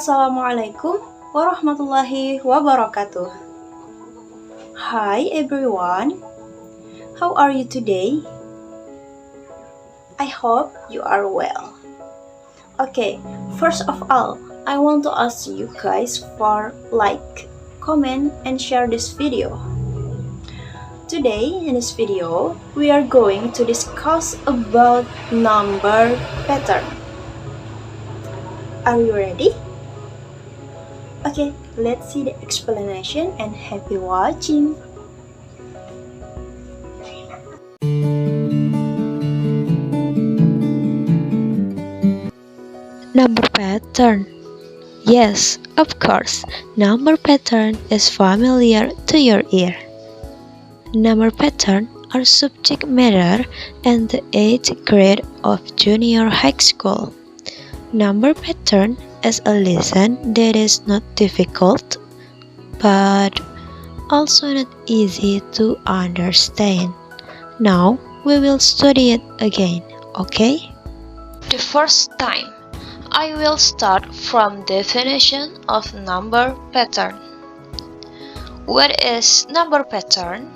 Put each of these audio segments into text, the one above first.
Assalamualaikum warahmatullahi wabarakatuh. Hi everyone, how are you today? I hope you are well. Okay, first of all, I want to ask you guys for like, comment, and share this video. Today, in this video, we are going to discuss about number pattern. Are you ready? Okay, let's see the explanation and happy watching. Number pattern. Yes, of course, number pattern is familiar to your ear. Number pattern are subject matter in the 8th grade of junior high school. Number pattern is a lesson that is not difficult, but also not easy to understand. Now we will study it again, okay? The first time, I will start from definition of number pattern. What is number pattern?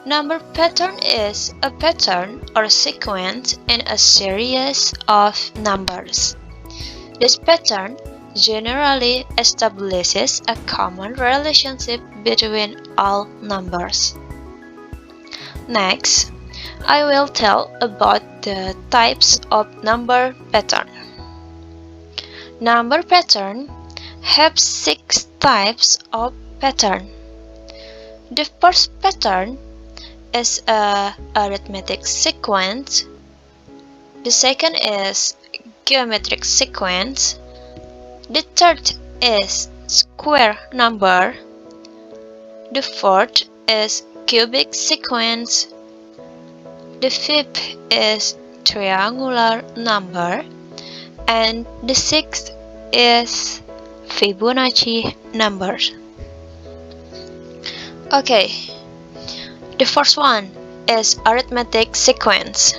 Number pattern is a pattern or sequence in a series of numbers. This pattern generally establishes a common relationship between all numbers. Next, I will tell about the types of number pattern. Number pattern have 6 types of pattern. The first pattern is a arithmetic sequence. The second is geometric sequence. The third is square number. The fourth is cubic sequence. The fifth is triangular number. And the sixth is Fibonacci numbers. Okay. The first one is arithmetic sequence.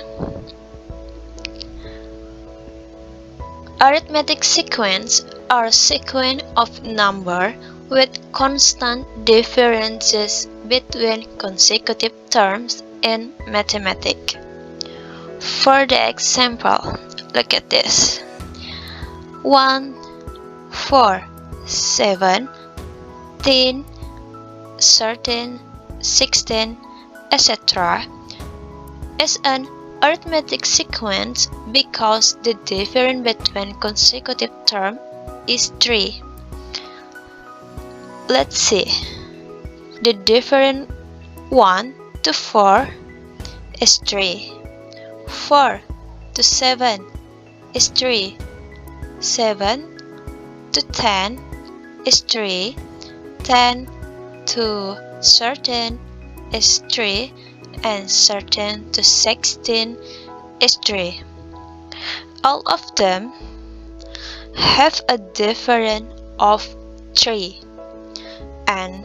Arithmetic sequence are a sequence of numbers with constant differences between consecutive terms in mathematics. For the example, look at this. 1, 4, 7, 10, 13, 16, etc. is an arithmetic sequence because the difference between consecutive terms is 3. Let's see. The difference 1 to 4 is 3. 4 to 7 is 3. 7 to 10 is 3. 10 to 13 is 3, and 13 to 16 is 3. All of them have a difference of 3, and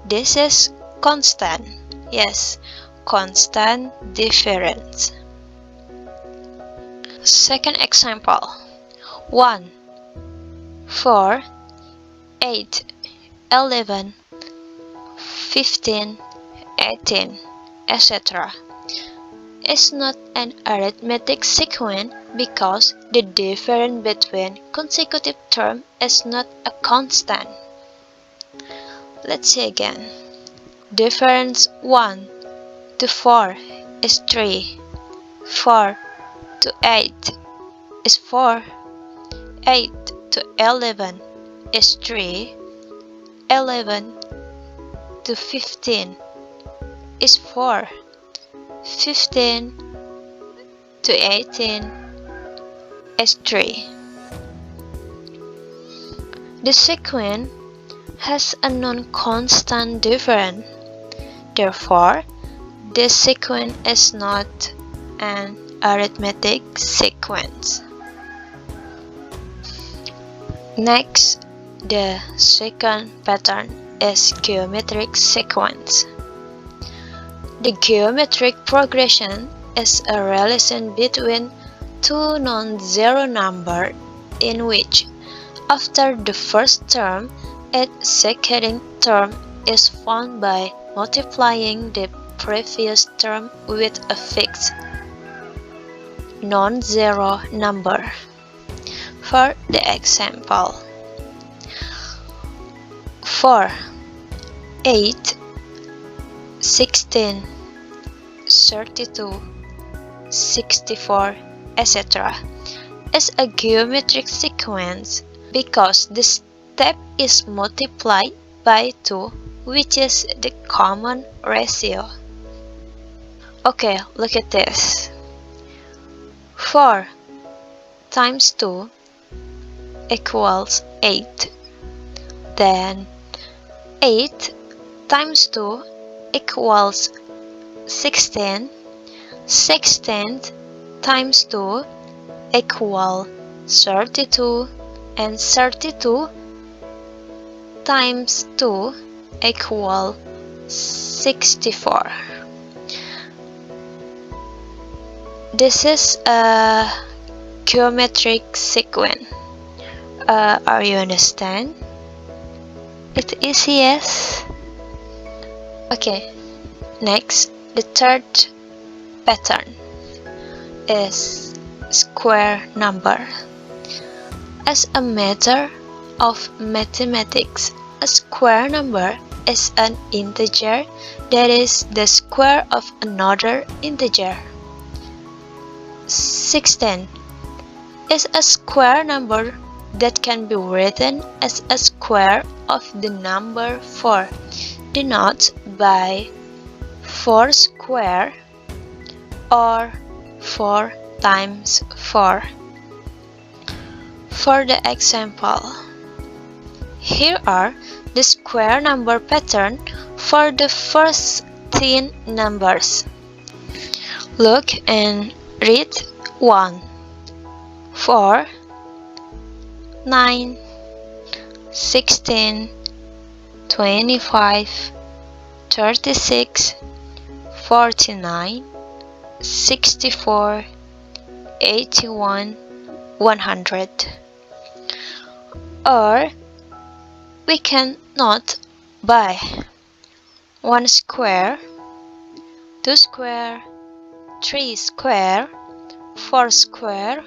this is constant. Yes, constant difference. Second example. 1, 4, 8, 11, 15, 18, etc. is not an arithmetic sequence because the difference between consecutive terms is not a constant. Let's see again. Difference 1 to 4 is 3. 4 to 8 is 4. 8 to 11 is 3. 11 to 15 is 4. 15 to 18 is 3. The sequence has a non-constant difference. Therefore, this sequence is not an arithmetic sequence. Next, the second pattern is geometric sequence. The geometric progression is a relation between two non-zero numbers in which After the first term, its second term is found by multiplying the previous term with a fixed, non-zero number. For the example, 4, 8, 16, 32, 64, etc. is a geometric sequence because the step is multiplied by 2, which is the common ratio. Okay, look at this. 4 times 2 equals 8. Then 8 times 2 equals 16. 16 times 2 equals 32, and 32 times 2 equals 64. This is a geometric sequence. Are you understand? It is yes. Okay, next, the third pattern is square number. As a matter of mathematics, a square number is an integer that is the square of another integer. 16 is a square number that can be written as a square of the number 4, denoted by 4 square or 4 times 4. For the example, here are the square number pattern for the first 10 numbers. Look and read 1, 4, 9, 16, 25, 36, 49, 64, 81, 100. Or we can note by 1 square, 2 square, 3 square, 4 square,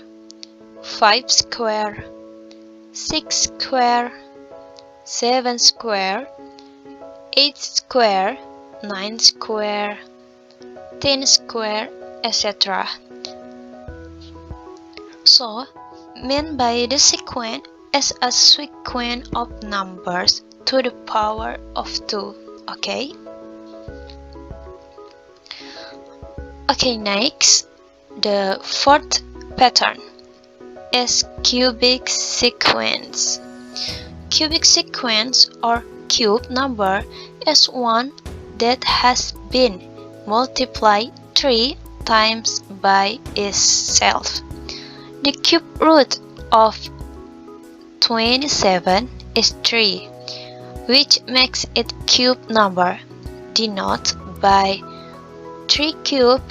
5 square, 6 square, 7 square, 8 square, 9 square, 10 square, etc. So, meant by the sequence is a sequence of numbers to the power of 2, okay? Okay, next, the fourth pattern is cubic sequence. Cubic sequence or cube number is one that has been multiplied 3 times by itself. The cube root of 27 is 3, which makes it cube number, denoted by 3 cube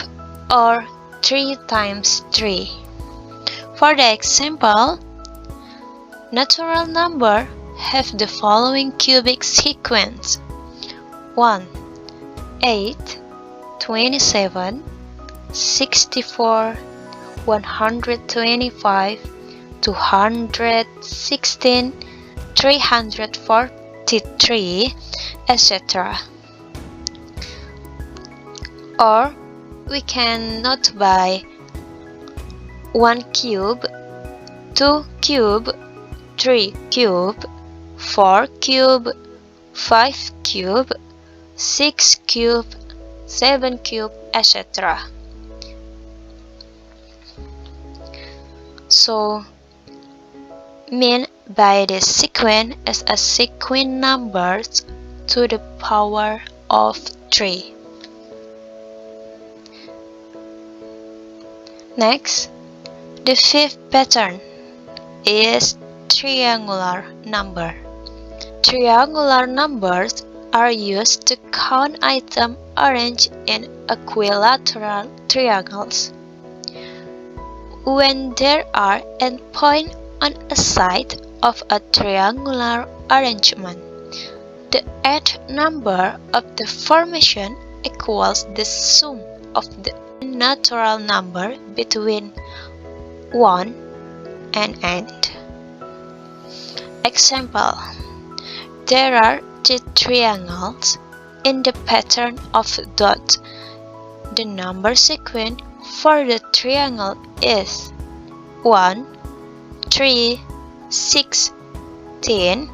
or 3 times 3. For the example, natural number have the following cubic sequence: 1, 8, 27, 64, 125, 216, 343, etc. Or we can note by 1 cube, 2 cube, 3 cube, 4 cube, 5 cube, 6 cube, 7 cube, etc. So, mean by this sequence is a sequence numbers to the power of 3. Next, the fifth pattern is triangular number. Triangular numbers are used to count items arranged in equilateral triangles. When there are endpoints on a side of a triangular arrangement. The nth number of the formation equals the sum of the natural number between 1 and n. Example: there are two triangles in the pattern of dot. The number sequence for the triangle is 1, 3, 6, 10,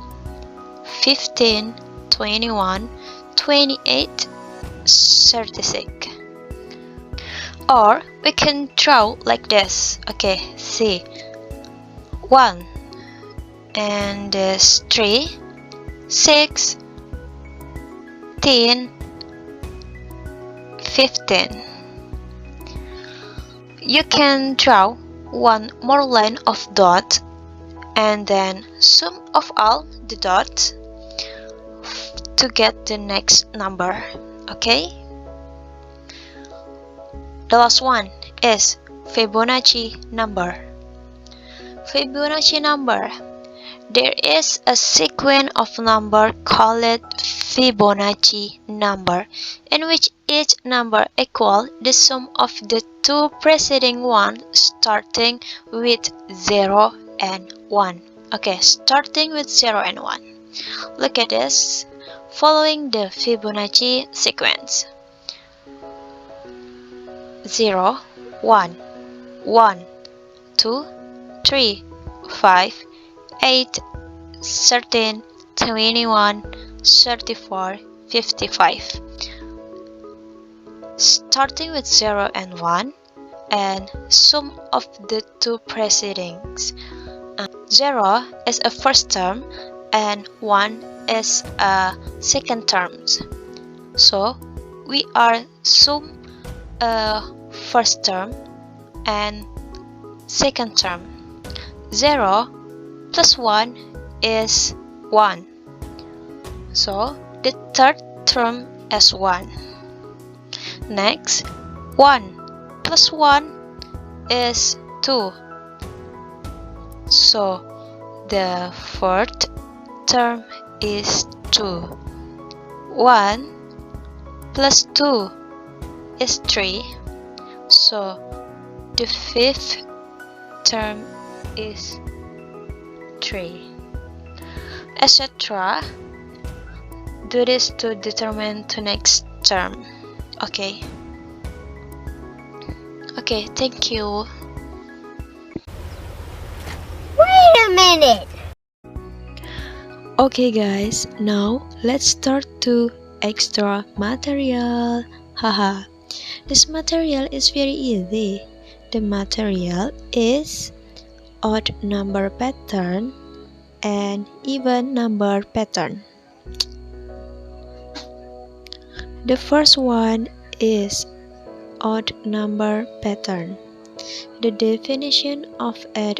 15, 21, 28, 36. Or we can draw like this. Okay, see. 1 and this 3, 6, 10, 15. You can draw one more line of dot and then sum of all the dots to get the next number. Okay? The last one is Fibonacci number. Fibonacci number. There is a sequence of number called Fibonacci number, in which each number equals the sum of the two preceding ones starting with 0 and 1. Okay, starting with 0 and 1. Look at this, following the Fibonacci sequence. 0, 1, 1, 2, 3, 5, 8, 13, 21, 34, 55. Starting with 0 and 1 and sum of the two precedings. 0 is a first term and 1 is a second term. So we are sum first term and second term. 0 plus 1 is 1. So the third term is 1. Next, 1 plus 1 is 2. So the fourth term is 2. 1 plus 2 is 3. So the fifth term is 3, etc. Do this to determine the next term. Okay, thank you. Wait a minute! Okay guys, now let's start to extra material. Haha, this material is very easy. The material is odd number pattern and even number pattern. The first one is odd number pattern. The definition of an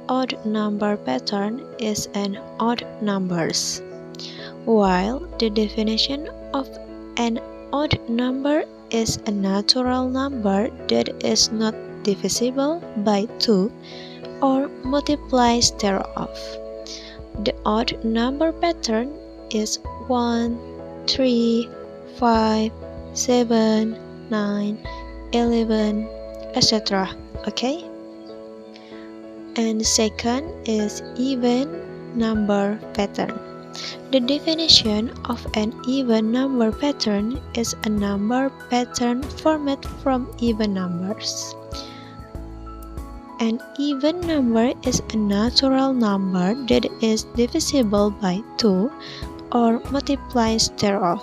odd number pattern is an odd numbers, while the definition of an odd number is a natural number that is not divisible by 2 or multiplies thereof. The odd number pattern is 1, 3, 5, 7, 9, 11, etc. Okay? And the second is even number pattern. The definition of an even number pattern is a number pattern formed from even numbers. An even number is a natural number that is divisible by 2 or multiplies thereof.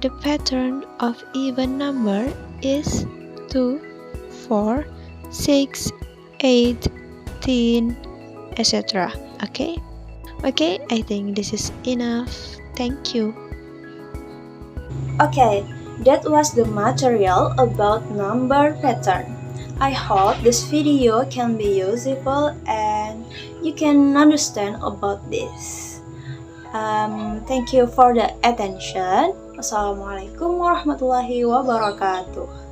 The pattern of even number is 2, 4, 6, 8, 10, etc. Okay, I think this is enough. Thank you. Okay, that was the material about number pattern. I hope this video can be useful and you can understand about this. Thank you for the attention. Wassalamualaikum warahmatullahi wabarakatuh.